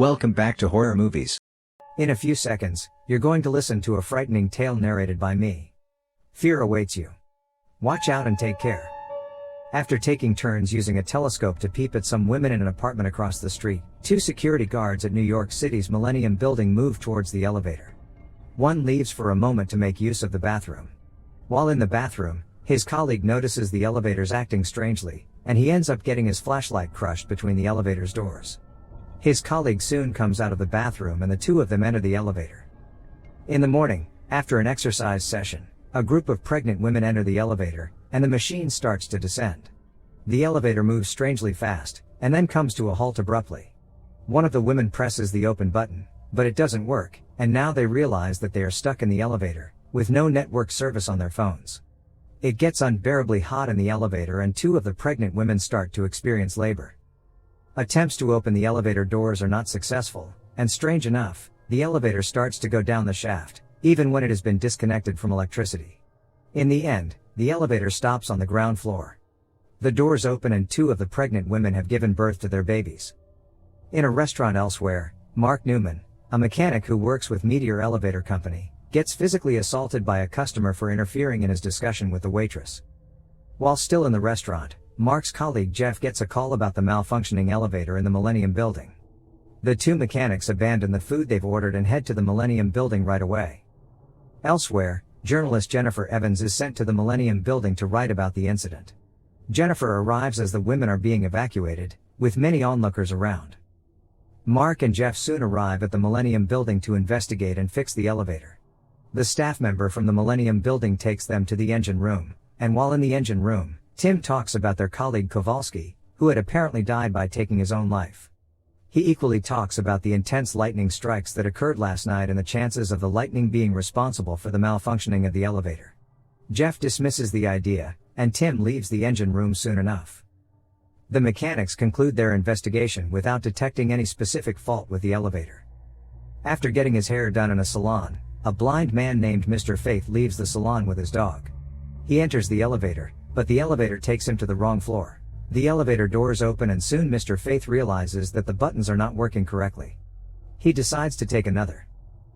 Welcome back to Horror Movies. In a few seconds, you're going to listen to a frightening tale narrated by me. Fear awaits you. Watch out and take care. After taking turns using a telescope to peep at some women in an apartment across the street, two security guards at New York City's Millennium Building move towards the elevator. One leaves for a moment to make use of the bathroom. While in the bathroom, his colleague notices the elevators acting strangely, and he ends up getting his flashlight crushed between the elevator's doors. His colleague soon comes out of the bathroom and the two of them enter the elevator. In the morning, after an exercise session, a group of pregnant women enter the elevator, and the machine starts to descend. The elevator moves strangely fast, and then comes to a halt abruptly. One of the women presses the open button, but it doesn't work, and now they realize that they are stuck in the elevator, with no network service on their phones. It gets unbearably hot in the elevator and two of the pregnant women start to experience labor. Attempts to open the elevator doors are not successful, and strange enough, the elevator starts to go down the shaft, even when it has been disconnected from electricity. In the end, the elevator stops on the ground floor. The doors open and two of the pregnant women have given birth to their babies. In a restaurant elsewhere, Mark Newman, a mechanic who works with Meteor Elevator Company, gets physically assaulted by a customer for interfering in his discussion with the waitress. While still in the restaurant, Mark's colleague Jeff gets a call about the malfunctioning elevator in the Millennium Building. The two mechanics abandon the food they've ordered and head to the Millennium Building right away. Elsewhere, journalist Jennifer Evans is sent to the Millennium Building to write about the incident. Jennifer arrives as the women are being evacuated, with many onlookers around. Mark and Jeff soon arrive at the Millennium Building to investigate and fix the elevator. The staff member from the Millennium Building takes them to the engine room, and while in the engine room, Tim talks about their colleague Kowalski, who had apparently died by taking his own life. He equally talks about the intense lightning strikes that occurred last night and the chances of the lightning being responsible for the malfunctioning of the elevator. Jeff dismisses the idea, and Tim leaves the engine room soon enough. The mechanics conclude their investigation without detecting any specific fault with the elevator. After getting his hair done in a salon, a blind man named Mr. Faith leaves the salon with his dog. He enters the elevator, but the elevator takes him to the wrong floor. The elevator doors open and soon Mr. Faith realizes that the buttons are not working correctly. He decides to take another.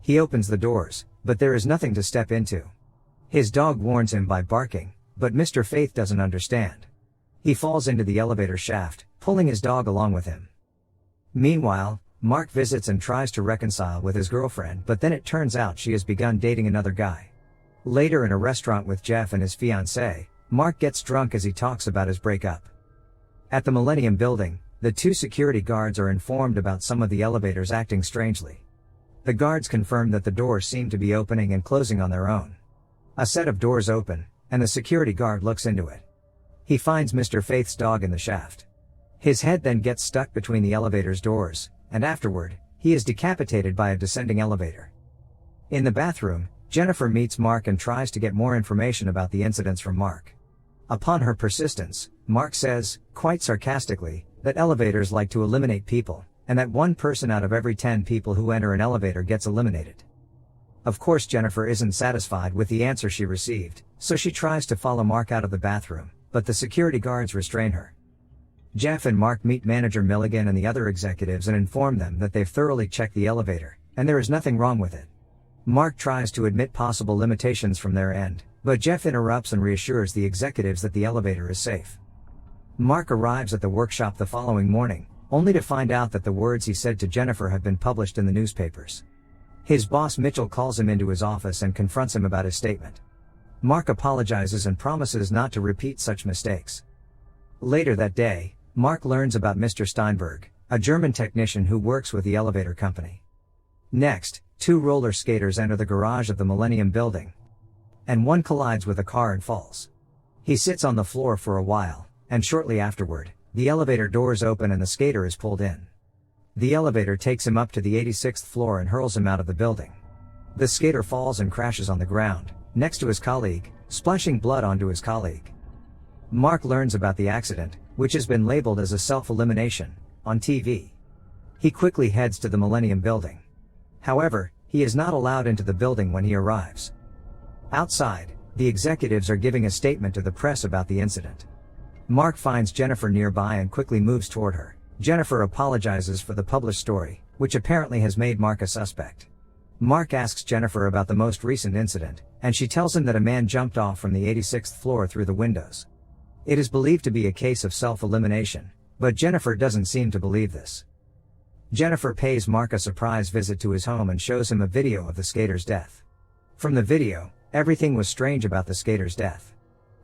He opens the doors, but there is nothing to step into. His dog warns him by barking, but Mr. Faith doesn't understand. He falls into the elevator shaft, pulling his dog along with him. Meanwhile, Mark visits and tries to reconcile with his girlfriend, but then it turns out she has begun dating another guy. Later in a restaurant with Jeff and his fiancée, Mark gets drunk as he talks about his breakup. At the Millennium Building, the two security guards are informed about some of the elevators acting strangely. The guards confirm that the doors seem to be opening and closing on their own. A set of doors open, and the security guard looks into it. He finds Mr. Faith's dog in the shaft. His head then gets stuck between the elevator's doors, and afterward, he is decapitated by a descending elevator. In the bathroom, Jennifer meets Mark and tries to get more information about the incidents from Mark. Upon her persistence, Mark says, quite sarcastically, that elevators like to eliminate people, and that 1 person out of every 10 people who enter an elevator gets eliminated. Of course Jennifer isn't satisfied with the answer she received, so she tries to follow Mark out of the bathroom, but the security guards restrain her. Jeff and Mark meet manager Milligan and the other executives and inform them that they've thoroughly checked the elevator, and there is nothing wrong with it. Mark tries to admit possible limitations from their end, but Jeff interrupts and reassures the executives that the elevator is safe. Mark arrives at the workshop the following morning, only to find out that the words he said to Jennifer have been published in the newspapers. His boss Mitchell calls him into his office and confronts him about his statement. Mark apologizes and promises not to repeat such mistakes. Later that day, Mark learns about Mr. Steinberg, a German technician who works with the elevator company. Next, 2 roller skaters enter the garage of the Millennium Building, and one collides with a car and falls. He sits on the floor for a while, and shortly afterward, the elevator doors open and the skater is pulled in. The elevator takes him up to the 86th floor and hurls him out of the building. The skater falls and crashes on the ground, next to his colleague, splashing blood onto his colleague. Mark learns about the accident, which has been labeled as a self-elimination, on TV. He quickly heads to the Millennium Building. However, he is not allowed into the building when he arrives. Outside, the executives are giving a statement to the press about the incident. Mark finds Jennifer nearby and quickly moves toward her. Jennifer apologizes for the published story, which apparently has made Mark a suspect. Mark asks Jennifer about the most recent incident, and she tells him that a man jumped off from the 86th floor through the windows. It is believed to be a case of self-elimination, but Jennifer doesn't seem to believe this. Jennifer pays Mark a surprise visit to his home and shows him a video of the skater's death. From the video, everything was strange about the skater's death.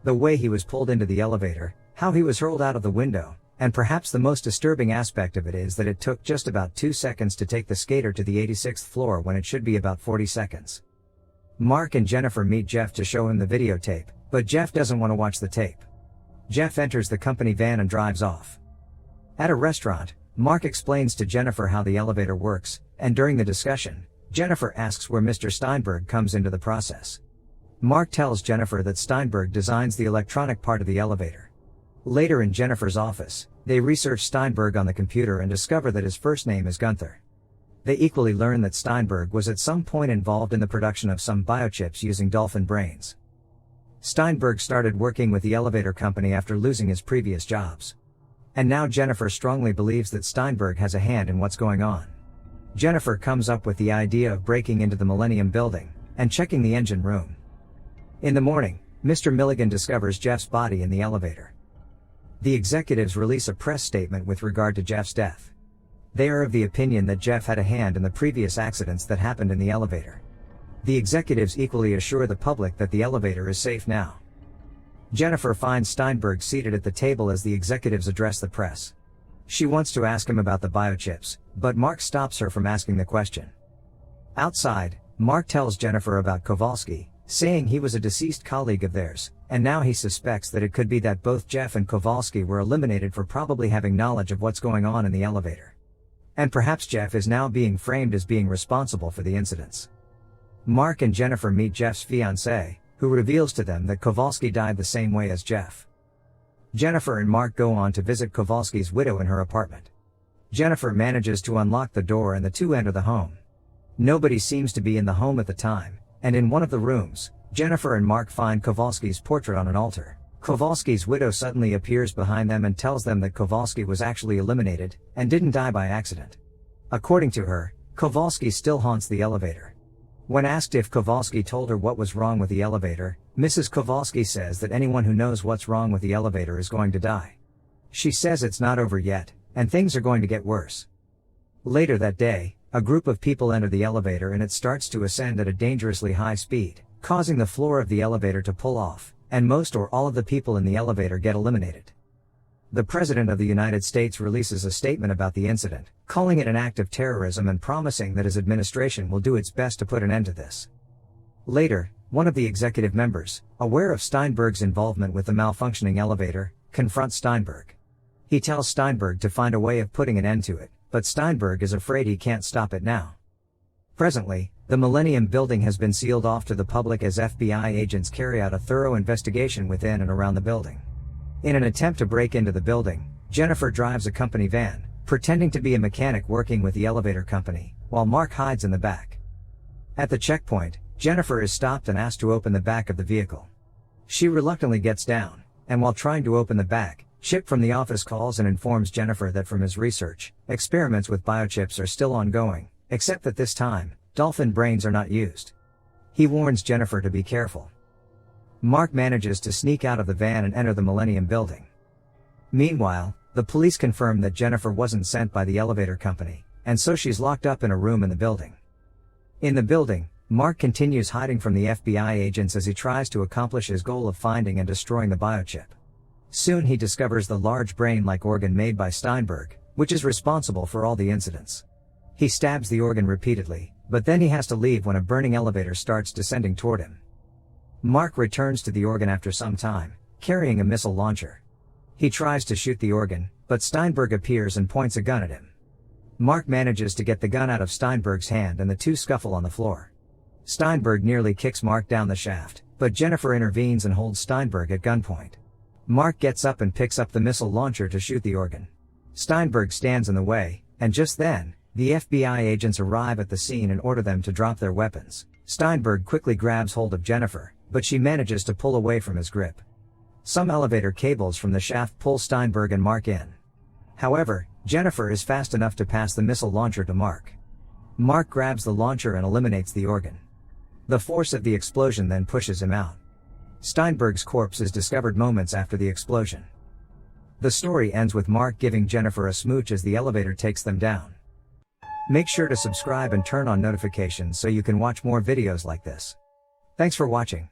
The way he was pulled into the elevator, how he was hurled out of the window, and perhaps the most disturbing aspect of it is that it took just about 2 seconds to take the skater to the 86th floor when it should be about 40 seconds. Mark and Jennifer meet Jeff to show him the videotape, but Jeff doesn't want to watch the tape. Jeff enters the company van and drives off. At a restaurant, Mark explains to Jennifer how the elevator works, and during the discussion, Jennifer asks where Mr. Steinberg comes into the process. Mark tells Jennifer that Steinberg designs the electronic part of the elevator. Later in Jennifer's office, they research Steinberg on the computer and discover that his first name is Gunther. They equally learn that Steinberg was at some point involved in the production of some biochips using dolphin brains. Steinberg started working with the elevator company after losing his previous jobs. And now Jennifer strongly believes that Steinberg has a hand in what's going on. Jennifer comes up with the idea of breaking into the Millennium Building and checking the engine room. In the morning, Mr. Milligan discovers Jeff's body in the elevator. The executives release a press statement with regard to Jeff's death. They are of the opinion that Jeff had a hand in the previous accidents that happened in the elevator. The executives equally assure the public that the elevator is safe now. Jennifer finds Steinberg seated at the table as the executives address the press. She wants to ask him about the biochips, but Mark stops her from asking the question. Outside, Mark tells Jennifer about Kowalski, saying he was a deceased colleague of theirs, and now he suspects that it could be that both Jeff and Kowalski were eliminated for probably having knowledge of what's going on in the elevator. And perhaps Jeff is now being framed as being responsible for the incidents. Mark and Jennifer meet Jeff's fiancée, who reveals to them that Kowalski died the same way as Jeff. Jennifer and Mark go on to visit Kowalski's widow in her apartment. Jennifer manages to unlock the door and the two enter the home. Nobody seems to be in the home at the time, and in one of the rooms, Jennifer and Mark find Kowalski's portrait on an altar. Kowalski's widow suddenly appears behind them and tells them that Kowalski was actually eliminated, and didn't die by accident. According to her, Kowalski still haunts the elevator. When asked if Kowalski told her what was wrong with the elevator, Mrs. Kowalski says that anyone who knows what's wrong with the elevator is going to die. She says it's not over yet, and things are going to get worse. Later that day, a group of people enter the elevator and it starts to ascend at a dangerously high speed, causing the floor of the elevator to pull off, and most or all of the people in the elevator get eliminated. The President of the United States releases a statement about the incident, calling it an act of terrorism and promising that his administration will do its best to put an end to this. Later, one of the executive members, aware of Steinberg's involvement with the malfunctioning elevator, confronts Steinberg. He tells Steinberg to find a way of putting an end to it, but Steinberg is afraid he can't stop it now. Presently, the Millennium Building has been sealed off to the public as FBI agents carry out a thorough investigation within and around the building. In an attempt to break into the building, Jennifer drives a company van, pretending to be a mechanic working with the elevator company, while Mark hides in the back. At the checkpoint, Jennifer is stopped and asked to open the back of the vehicle. She reluctantly gets down, and while trying to open the back, Chip from the office calls and informs Jennifer that from his research, experiments with biochips are still ongoing, except that this time, dolphin brains are not used. He warns Jennifer to be careful. Mark manages to sneak out of the van and enter the Millennium Building. Meanwhile, the police confirm that Jennifer wasn't sent by the elevator company, and so she's locked up in a room in the building. In the building, Mark continues hiding from the FBI agents as he tries to accomplish his goal of finding and destroying the biochip. Soon he discovers the large brain-like organ made by Steinberg, which is responsible for all the incidents. He stabs the organ repeatedly, but then he has to leave when a burning elevator starts descending toward him. Mark returns to the organ after some time, carrying a missile launcher. He tries to shoot the organ, but Steinberg appears and points a gun at him. Mark manages to get the gun out of Steinberg's hand and the two scuffle on the floor. Steinberg nearly kicks Mark down the shaft, but Jennifer intervenes and holds Steinberg at gunpoint. Mark gets up and picks up the missile launcher to shoot the organ. Steinberg stands in the way, and just then, the FBI agents arrive at the scene and order them to drop their weapons. Steinberg quickly grabs hold of Jennifer, but she manages to pull away from his grip. Some elevator cables from the shaft pull Steinberg and Mark in. However, Jennifer is fast enough to pass the missile launcher to Mark. Mark grabs the launcher and eliminates the organ. The force of the explosion then pushes him out. Steinberg's corpse is discovered moments after the explosion. The story ends with Mark giving Jennifer a smooch as the elevator takes them down. Make sure to subscribe and turn on notifications so you can watch more videos like this. Thanks for watching.